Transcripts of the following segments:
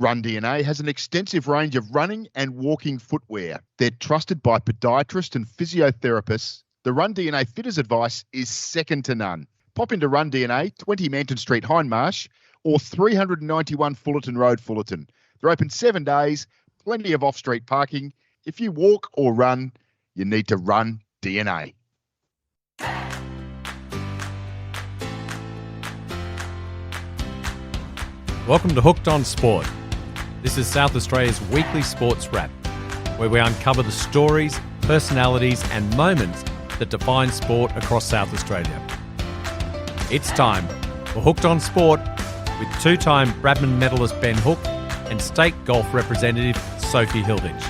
RunDNA has an extensive range of running and walking footwear. They're trusted by podiatrists and physiotherapists. The RunDNA fitter's advice is second to none. Pop into RunDNA, 20 Manton Street, Hindmarsh, or 391 Fullarton Road, Fullarton. They're open 7 days, plenty of off-street parking. If you walk or run, you need to run DNA. Welcome to Hooked on Sport. This is South Australia's weekly sports wrap, where we uncover the stories, personalities and moments that define sport across South Australia. It's time for Hooked on Sport with two-time Bradman medalist Ben Hook and state golf representative Sophie Hilditch.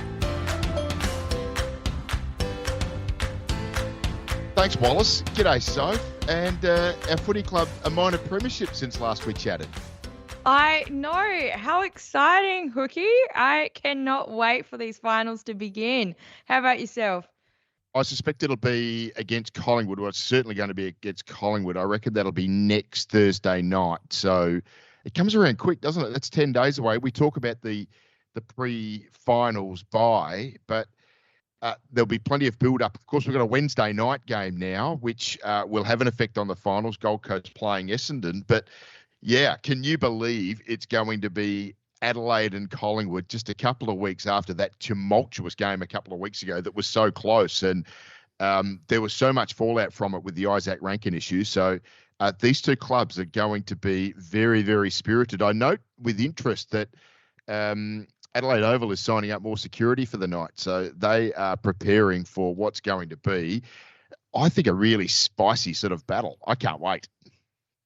Thanks, Wallace. G'day, Soph. And our footy club, a minor premiership since last we chatted. I know. How exciting, Hookie. I cannot wait for these finals to begin. How about yourself? I suspect it'll be against Collingwood. Well, it's certainly going to be against Collingwood. I reckon that'll be next Thursday night. So it comes around quick, doesn't it? That's 10 days away. We talk about the pre-finals bye, but there'll be plenty of build-up. Of course, we've got a Wednesday night game now, which will have an effect on the finals. Gold Coast playing Essendon. But, yeah, can you believe it's going to be Adelaide and Collingwood just a couple of weeks after that tumultuous game a couple of weeks ago that was so close? And there was so much fallout from it with the Isaac Rankin issue. So these two clubs are going to be very, very spirited. I note with interest that Adelaide Oval is signing up more security for the night. So they are preparing for what's going to be, I think, a really spicy sort of battle. I can't wait.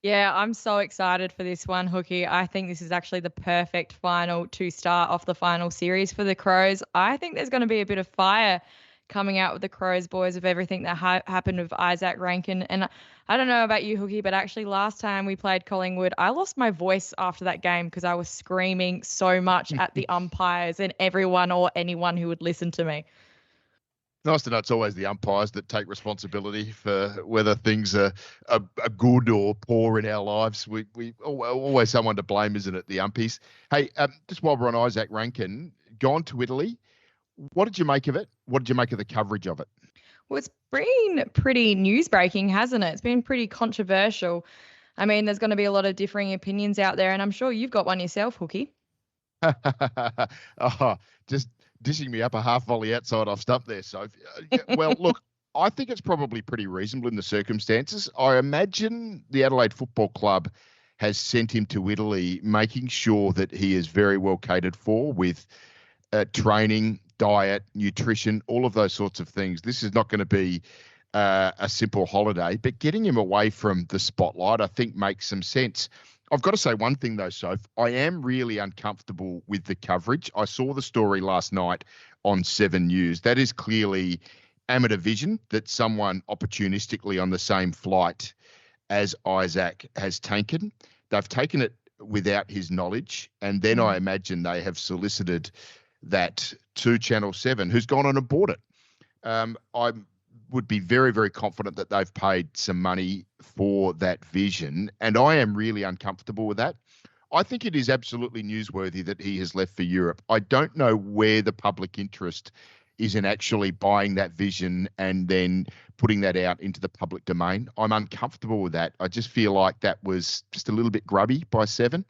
Yeah, I'm so excited for this one, Hookie. I think this is actually the perfect final to start off the final series for the Crows. I think there's going to be a bit of fire coming out with the Crows boys of everything that happened with Isaac Rankin. And I don't know about you, Hookie, but actually last time we played Collingwood, I lost my voice after that game because I was screaming so much at the umpires and everyone or anyone who would listen to me. Nice to know it's always the umpires that take responsibility for whether things are good or poor in our lives. We always someone to blame, isn't it? The umpies. Hey, just while we're on Isaac Rankin, gone to Italy. What did you make of it? What did you make of the coverage of it? Well, it's been pretty news-breaking, hasn't it? It's been pretty controversial. I mean, there's going to be a lot of differing opinions out there, and I'm sure you've got one yourself, Hookie. Just dishing me up a half volley outside off stump there, Sophie. Well, look, I think it's probably pretty reasonable in the circumstances. I imagine the Adelaide Football Club has sent him to Italy, making sure that he is very well catered for with training, diet, nutrition, all of those sorts of things. This is not going to be a simple holiday, but getting him away from the spotlight, I think, makes some sense. I've got to say one thing, though, Soph. I am really uncomfortable with the coverage. I saw the story last night on 7 News. That is clearly amateur vision that someone opportunistically on the same flight as Isaac has taken. They've taken it without his knowledge, and then I imagine they have solicited that to Channel 7, who's gone on and bought it. I would be very, very confident that they've paid some money for that vision, and I am really uncomfortable with that. I think it is absolutely newsworthy that he has left for Europe. I don't know where the public interest is in actually buying that vision and then putting that out into the public domain. I'm uncomfortable with that. I just feel like that was just a little bit grubby by 7,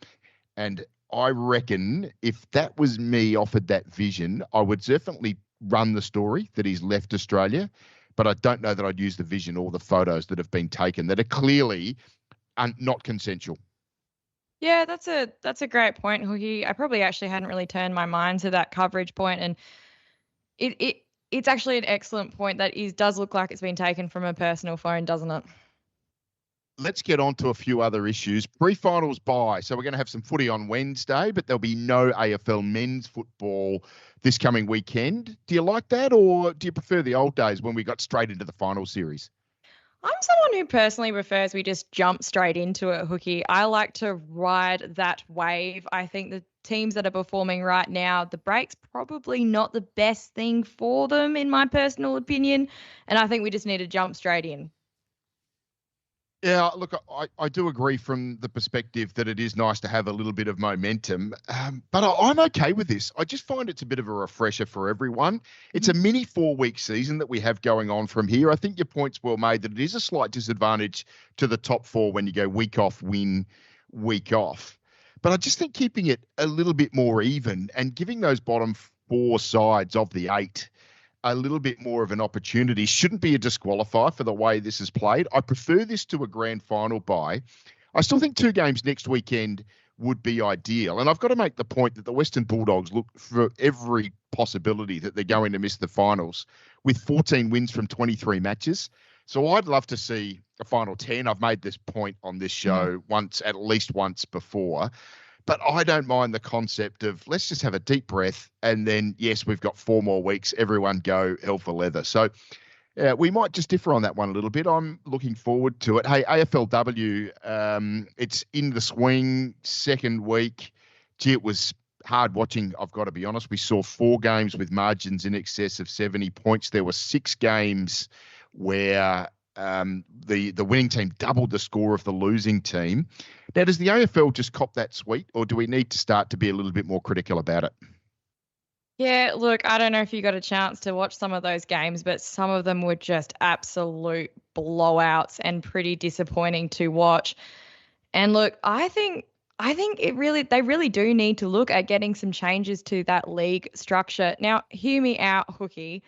and I reckon if that was me offered that vision, I would definitely run the story that he's left Australia, but I don't know that I'd use the vision or the photos that have been taken that are clearly not consensual. Yeah, that's a great point, Hookie. I probably actually hadn't really turned my mind to that coverage point, and it's actually an excellent point that does look like it's been taken from a personal phone, doesn't it? Let's get on to a few other issues. Pre-finals bye. So we're going to have some footy on Wednesday, but there'll be no AFL men's football this coming weekend. Do you like that, or do you prefer the old days when we got straight into the final series? I'm someone who personally prefers we just jump straight into it, Hookie. I like to ride that wave. I think the teams that are performing right now, the break's probably not the best thing for them, in my personal opinion, and I think we just need to jump straight in. Yeah, look, I do agree from the perspective that it is nice to have a little bit of momentum, but I'm okay with this. I just find it's a bit of a refresher for everyone. It's a mini 4-week season that we have going on from here. I think your point's well made that it is a slight disadvantage to the top four when you go week off, win, week off. But I just think keeping it a little bit more even and giving those bottom four sides of the 8 a little bit more of an opportunity shouldn't be a disqualifier for the way this is played. I prefer this to a grand final bye. I still think 2 games next weekend would be ideal. And I've got to make the point that the Western Bulldogs look for every possibility that they're going to miss the finals with 14 wins from 23 matches. So I'd love to see a final 10. I've made this point on this show at least once before. But I don't mind the concept of let's just have a deep breath and then, yes, we've got 4 more weeks. Everyone go hell for leather. So we might just differ on that one a little bit. I'm looking forward to it. Hey, AFLW, it's in the swing, second week. Gee, it was hard watching, I've got to be honest. We saw 4 games with margins in excess of 70 points. There were 6 games where the winning team doubled the score of the losing team. Now, does the AFL just cop that sweet, or do we need to start to be a little bit more critical about it? Yeah, look, I don't know if you got a chance to watch some of those games, but some of them were just absolute blowouts and pretty disappointing to watch. And look, I think they really do need to look at getting some changes to that league structure. Now, hear me out, Hookie,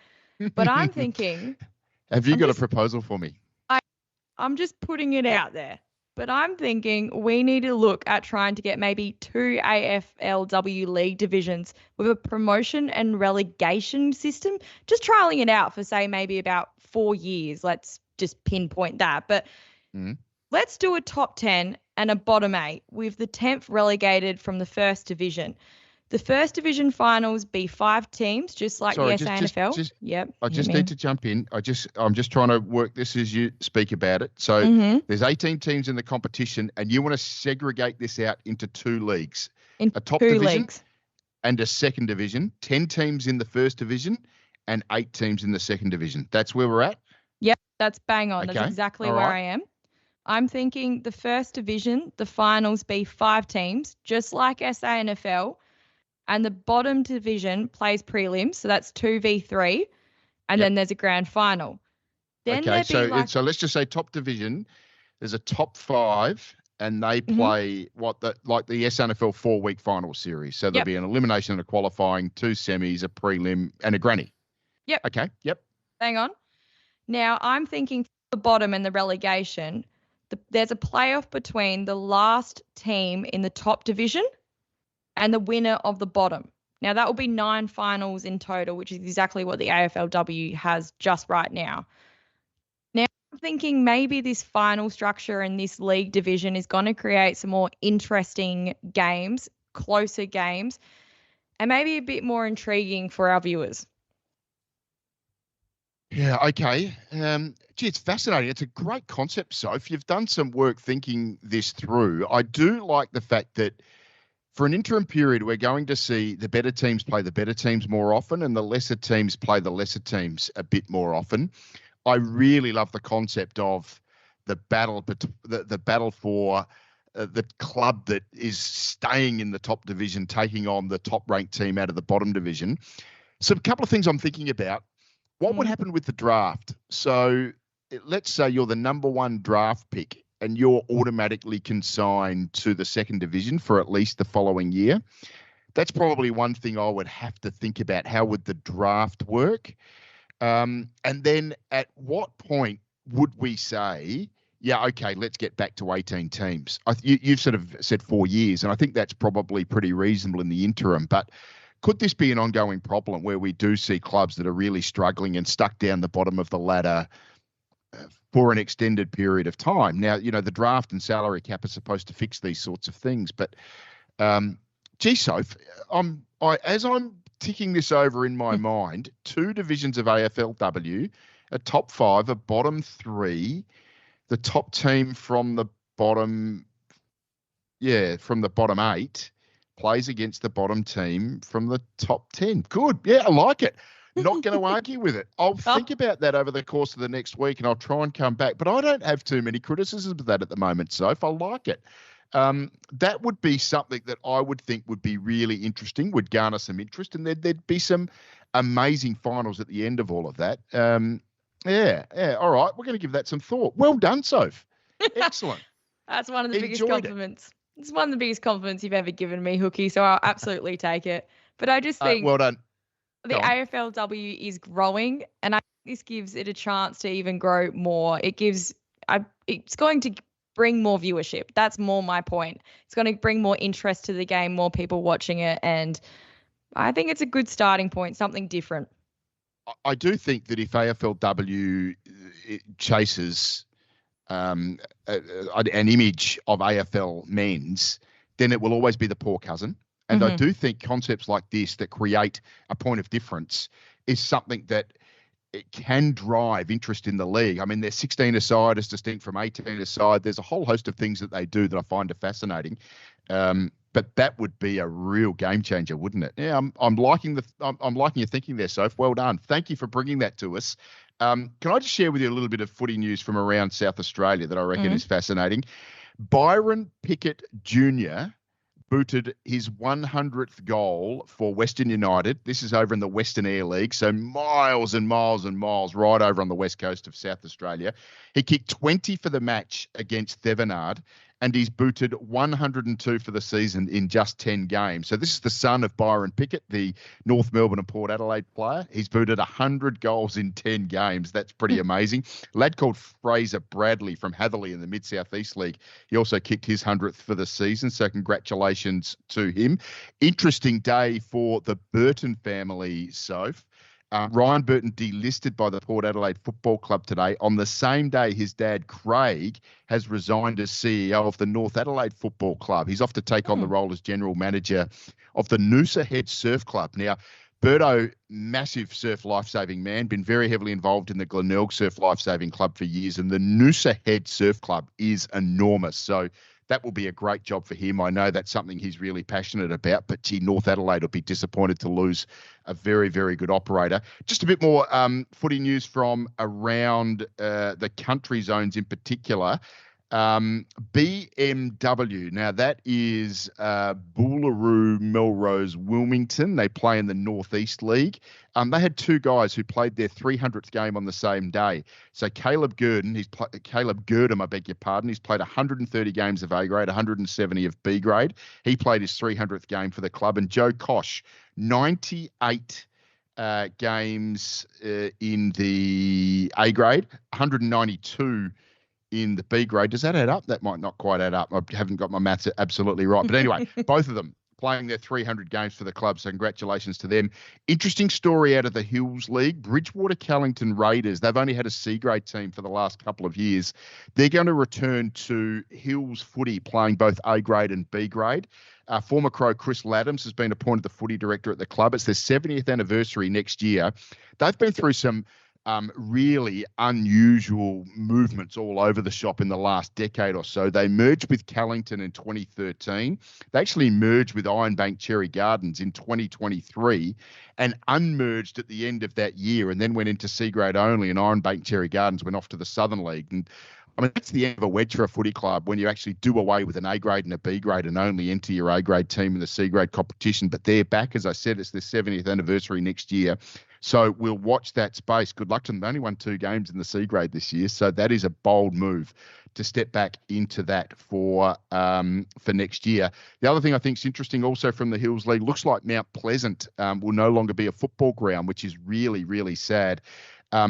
but I'm thinking. Have you got a proposal for me? I'm just putting it out there. But I'm thinking we need to look at trying to get maybe 2 AFLW league divisions with a promotion and relegation system, just trialing it out for, say, maybe about 4 years. Let's just pinpoint that. But let's do a top 10 and a bottom 8 with the 10th relegated from the first division. The first division finals be 5 teams, just like the SANFL. Yep. I just need to jump in. I'm just trying to work this as you speak about it. So there's 18 teams in the competition, and you want to segregate this out into 2 leagues. A top division and a second division, 10 teams in the first division and 8 teams in the second division. That's where we're at? Yep, that's bang on. Okay. That's exactly where I am. I'm thinking the first division, the finals be 5 teams, just like SANFL. And the bottom division plays prelims, so that's 2v3, and then there's a grand final. Then so let's just say top division, there's a top 5, and they play like the SNFL 4-week final series. So there'll be an elimination and a qualifying, 2 semis, a prelim, and a granny. Yep. Okay. Yep. Hang on. Now I'm thinking for the bottom and the relegation, there's a playoff between the last team in the top division and the winner of the bottom. Now, that will be 9 finals in total, which is exactly what the AFLW has just right now. Now, I'm thinking maybe this final structure and this league division is going to create some more interesting games, closer games, and maybe a bit more intriguing for our viewers. Yeah, okay. It's fascinating. It's a great concept, Soph. You've done some work thinking this through. I do like the fact that for an interim period, we're going to see the better teams play the better teams more often and the lesser teams play the lesser teams a bit more often. I really love the concept of the battle for the club that is staying in the top division, taking on the top-ranked team out of the bottom division. So a couple of things I'm thinking about. What would happen with the draft? So let's say you're the number 1 draft pick and you're automatically consigned to the second division for at least the following year. That's probably one thing I would have to think about. How would the draft work? And then at what point would we say, yeah, okay, let's get back to 18 teams? You've sort of said 4 years, and I think that's probably pretty reasonable in the interim. But could this be an ongoing problem where we do see clubs that are really struggling and stuck down the bottom of the ladder for an extended period of time? Now, the draft and salary cap are supposed to fix these sorts of things, but Soph, as I'm ticking this over in my mind, 2 divisions of AFLW, a top 5, a bottom 3, the top team from the bottom 8 plays against the bottom team from the top 10. Good. Yeah, I like it. Not going to argue with it. I'll think about that over the course of the next week, and I'll try and come back. But I don't have too many criticisms of that at the moment, Soph. I like it. That would be something that I would think would be really interesting, would garner some interest, and there'd be some amazing finals at the end of all of that. Yeah. All right, we're going to give that some thought. Well done, Soph. Excellent. That's one of the biggest compliments. It's one of the biggest compliments you've ever given me, Hookie, so I'll absolutely take it. But I just think well done. The AFLW is growing, and I think this gives it a chance to even grow more. It's going to bring more viewership. That's more my point. It's going to bring more interest to the game, more people watching it, and I think it's a good starting point, something different. I do think that if AFLW chases an image of AFL men's, then it will always be the poor cousin. And I do think concepts like this that create a point of difference is something that it can drive interest in the league. I mean, they're 16-a-side as distinct from 18-a-side. There's a whole host of things that they do that I find fascinating. But that would be a real game changer, wouldn't it? Yeah, I'm liking your thinking there, Soph. Well done. Thank you for bringing that to us. Can I just share with you a little bit of footy news from around South Australia that I reckon is fascinating? Byron Pickett Jr. booted his 100th goal for Western United. This is over in the Western Air League, so miles and miles and miles right over on the west coast of South Australia. He kicked 20 for the match against Thevenard, and he's booted 102 for the season in just 10 games. So this is the son of Byron Pickett, the North Melbourne and Port Adelaide player. He's booted 100 goals in 10 games. That's pretty amazing. A lad called Fraser Bradley from Hatherleigh in the Mid-South East League. He also kicked his 100th for the season, so congratulations to him. Interesting day for the Burton family, Soph. Ryan Burton delisted by the Port Adelaide Football Club today. On the same day, his dad, Craig, has resigned as CEO of the North Adelaide Football Club. He's off to take on the role as general manager of the Noosa Head Surf Club. Now, Berto, massive surf lifesaving man, been very heavily involved in the Glenelg Surf Lifesaving Club for years, and the Noosa Head Surf Club is enormous. So that will be a great job for him. I know that's something he's really passionate about, but gee, North Adelaide will be disappointed to lose a very, very good operator. Just a bit more footy news from around the country zones in particular. BMW, now that is Boolaroo, Melrose, Wilmington. They play in the Northeast League. They had two guys who played their 300th game on the same day. So Caleb Gurdon, I beg your pardon, he's played 130 games of A grade, 170 of B grade. He played his 300th game for the club. And Joe Kosh, 98 games in the A grade, 192 in the B grade. Does that add up? That might not quite add up. I haven't got my maths absolutely right. But anyway, both of them playing their 300 games for the club, so congratulations to them. Interesting story out of the Hills League. Bridgewater Callington Raiders, they've only had a C-grade team for the last couple of years. They're going to return to Hills footy, playing both A-grade and B-grade. Former Crow Chris Laddams has been appointed the footy director at the club. It's their 70th anniversary next year. They've been through some really unusual movements all over the shop in the last decade or so. They merged with Callington in 2013. They actually merged with Ironbank Cherry Gardens in 2023 and unmerged at the end of that year, and then went into C-grade only, and Ironbank Cherry Gardens went off to the Southern League. And I mean, that's the end of a wedge for a footy club when you actually do away with an A grade and a B grade and only enter your A grade team in the C grade competition. But they're back, as I said, it's their 70th anniversary next year. So we'll watch that space. Good luck to them. They only won 2 games in the C grade this year. So that is a bold move to step back into that for next year. The other thing I think is interesting also from the Hills League, looks like Mount Pleasant will no longer be a football ground, which is really, really sad.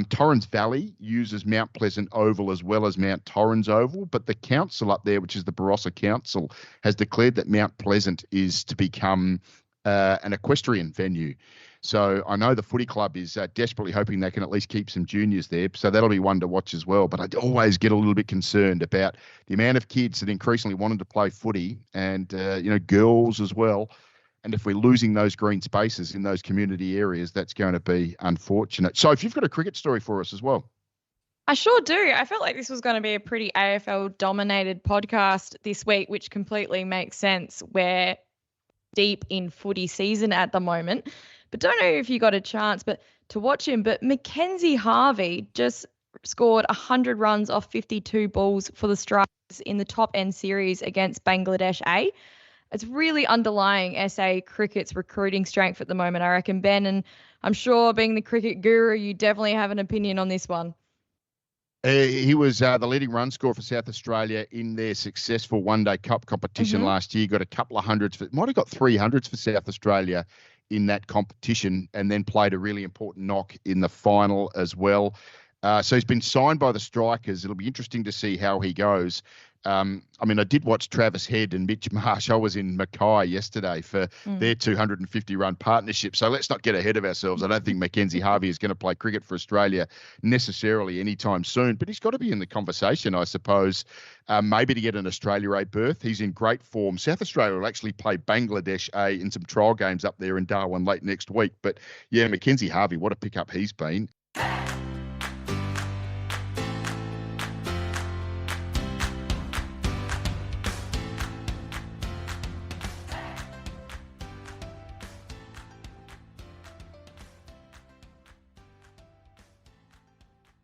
Torrens Valley uses Mount Pleasant Oval as well as Mount Torrens Oval, but the council up there, which is the Barossa Council, has declared that Mount Pleasant is to become an equestrian venue. So I know the footy club is desperately hoping they can at least keep some juniors there. So that'll be one to watch as well. But I always get a little bit concerned about the amount of kids that increasingly wanted to play footy and, girls as well. And if we're losing those green spaces in those community areas, that's going to be unfortunate. So if you've got a cricket story for us as well. I sure do. I felt like this was going to be a pretty AFL-dominated podcast this week, which completely makes sense. We're deep in footy season at the moment. but don't know if you got a chance to watch him. But Mackenzie Harvey just scored 100 runs off 52 balls for the Strikers in the top end series against Bangladesh A. It's really underlying SA cricket's recruiting strength at the moment, I reckon, Ben. And I'm sure, being the cricket guru, you definitely have an opinion on this one. He was the leading run scorer for South Australia in their successful one-day cup competition last year. Got a couple of hundreds, might have got 300s for South Australia in that competition, and then played a really important knock in the final as well. So he's been signed by the Strikers. It'll be interesting to see how he goes. I did watch Travis Head and Mitch Marsh. I was in Mackay yesterday for their 250-run partnership. So let's not get ahead of ourselves. I don't think Mackenzie Harvey is going to play cricket for Australia necessarily anytime soon, but he's got to be in the conversation, I suppose, maybe to get an Australia A berth. He's in great form. South Australia will actually play Bangladesh A in some trial games up there in Darwin late next week. But yeah, Mackenzie Harvey, what a pickup he's been.